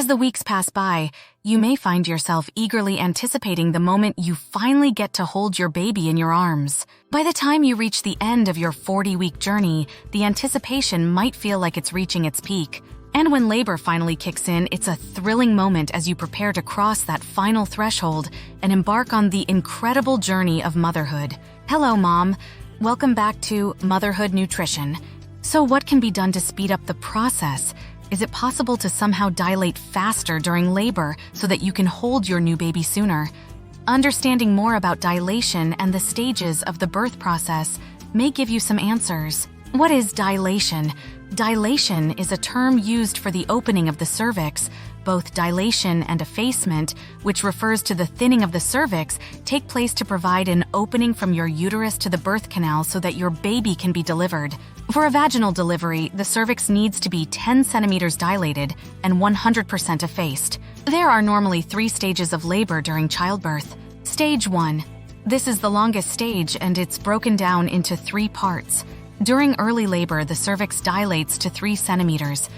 As the weeks pass by, you may find yourself eagerly anticipating the moment you finally get to hold your baby in your arms. By the time you reach the end of your 40-week journey, the anticipation might feel like it's reaching its peak. And when labor finally kicks in, it's a thrilling moment as you prepare to cross that final threshold and embark on the incredible journey of motherhood. Hello, Mom. Welcome back to Motherhood Nutrition. So what can be done to speed up the process? Is it possible to somehow dilate faster during labor so that you can hold your new baby sooner? Understanding more about dilation and the stages of the birth process may give you some answers. What is dilation? Dilation is a term used for the opening of the cervix. Both dilation and effacement, which refers to the thinning of the cervix, take place to provide an opening from your uterus to the birth canal so that your baby can be delivered. For a vaginal delivery, the cervix needs to be 10 centimeters dilated and 100% effaced. There are normally 3 stages of labor during childbirth. Stage 1. This is the longest stage, and it's broken down into 3 parts. During early labor, the cervix dilates to 3 centimeters.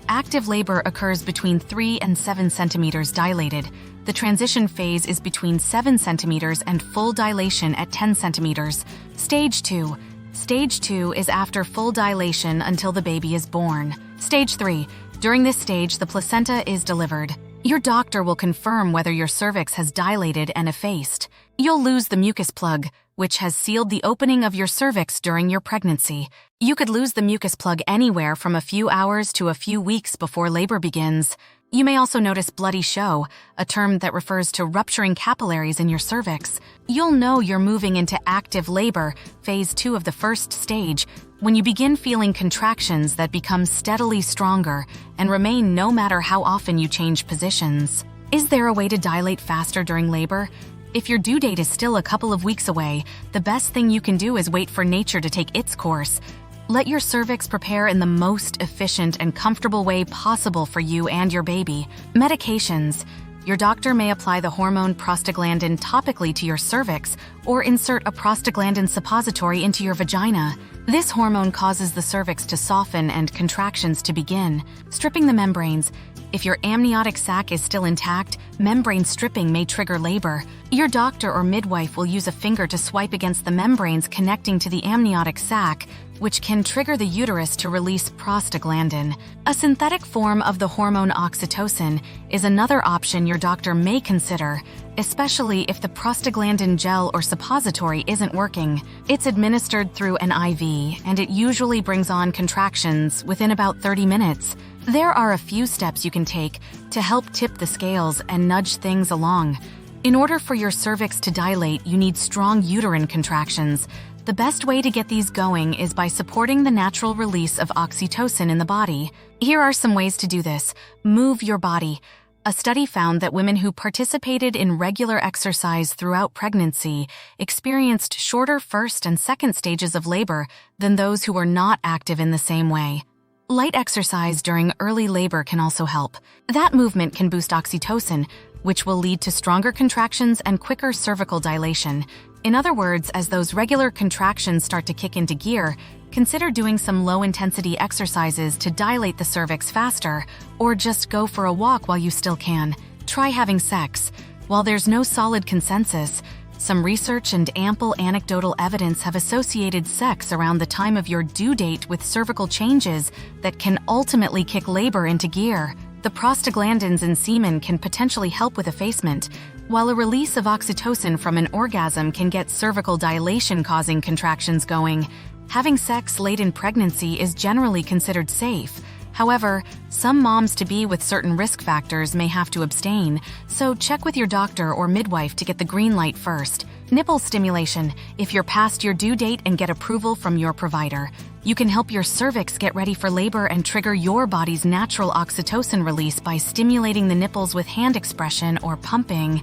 Active labor occurs between 3 and 7 centimeters dilated. The transition phase is between 7 centimeters and full dilation at 10 centimeters. Stage 2. Stage 2 is after full dilation until the baby is born. Stage 3. During this stage, the placenta is delivered. Your doctor will confirm whether your cervix has dilated and effaced. You'll lose the mucus plug, which has sealed the opening of your cervix during your pregnancy. You could lose the mucus plug anywhere from a few hours to a few weeks before labor begins. You may also notice bloody show, a term that refers to rupturing capillaries in your cervix. You'll know you're moving into active labor, phase 2 of the first stage, when you begin feeling contractions that become steadily stronger and remain no matter how often you change positions. Is there a way to dilate faster during labor? If your due date is still a couple of weeks away, the best thing you can do is wait for nature to take its course. Let your cervix prepare in the most efficient and comfortable way possible for you and your baby. Medications. Your doctor may apply the hormone prostaglandin topically to your cervix or insert a prostaglandin suppository into your vagina. This hormone causes the cervix to soften and contractions to begin. Stripping the membranes. If your amniotic sac is still intact, membrane stripping may trigger labor. Your doctor or midwife will use a finger to swipe against the membranes connecting to the amniotic sac, which can trigger the uterus to release prostaglandin. A synthetic form of the hormone oxytocin is another option your doctor may consider, especially if the prostaglandin gel or suppository isn't working. It's administered through an IV, and it usually brings on contractions within about 30 minutes. There are a few steps you can take to help tip the scales and nudge things along. In order for your cervix to dilate, you need strong uterine contractions. The best way to get these going is by supporting the natural release of oxytocin in the body. Here are some ways to do this. Move your body. A study found that women who participated in regular exercise throughout pregnancy experienced shorter first and second stages of labor than those who were not active in the same way. Light exercise during early labor can also help. That movement can boost oxytocin, which will lead to stronger contractions and quicker cervical dilation. In other words, as those regular contractions start to kick into gear, consider doing some low-intensity exercises to dilate the cervix faster, or just go for a walk while you still can. Try having sex. While there's no solid consensus, some research and ample anecdotal evidence have associated sex around the time of your due date with cervical changes that can ultimately kick labor into gear. The prostaglandins in semen can potentially help with effacement, while a release of oxytocin from an orgasm can get cervical dilation causing contractions going. Having sex late in pregnancy is generally considered safe. However, some moms-to-be with certain risk factors may have to abstain, so check with your doctor or midwife to get the green light first. Nipple stimulation. If you're past your due date and get approval from your provider, you can help your cervix get ready for labor and trigger your body's natural oxytocin release by stimulating the nipples with hand expression or pumping.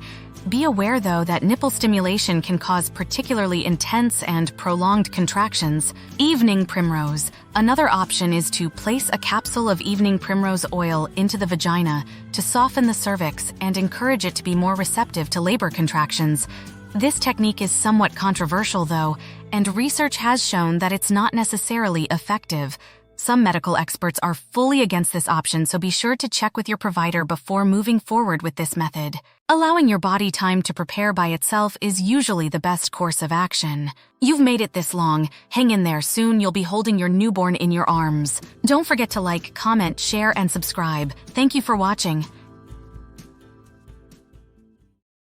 Be aware, though, that nipple stimulation can cause particularly intense and prolonged contractions. Evening primrose. Another option is to place a capsule of evening primrose oil into the vagina to soften the cervix and encourage it to be more receptive to labor contractions. This technique is somewhat controversial, though, and research has shown that it's not necessarily effective. Some medical experts are fully against this option, so be sure to check with your provider before moving forward with this method. Allowing your body time to prepare by itself is usually the best course of action. You've made it this long. Hang in there. Soon you'll be holding your newborn in your arms. Don't forget to like, comment, share, and subscribe. Thank you for watching.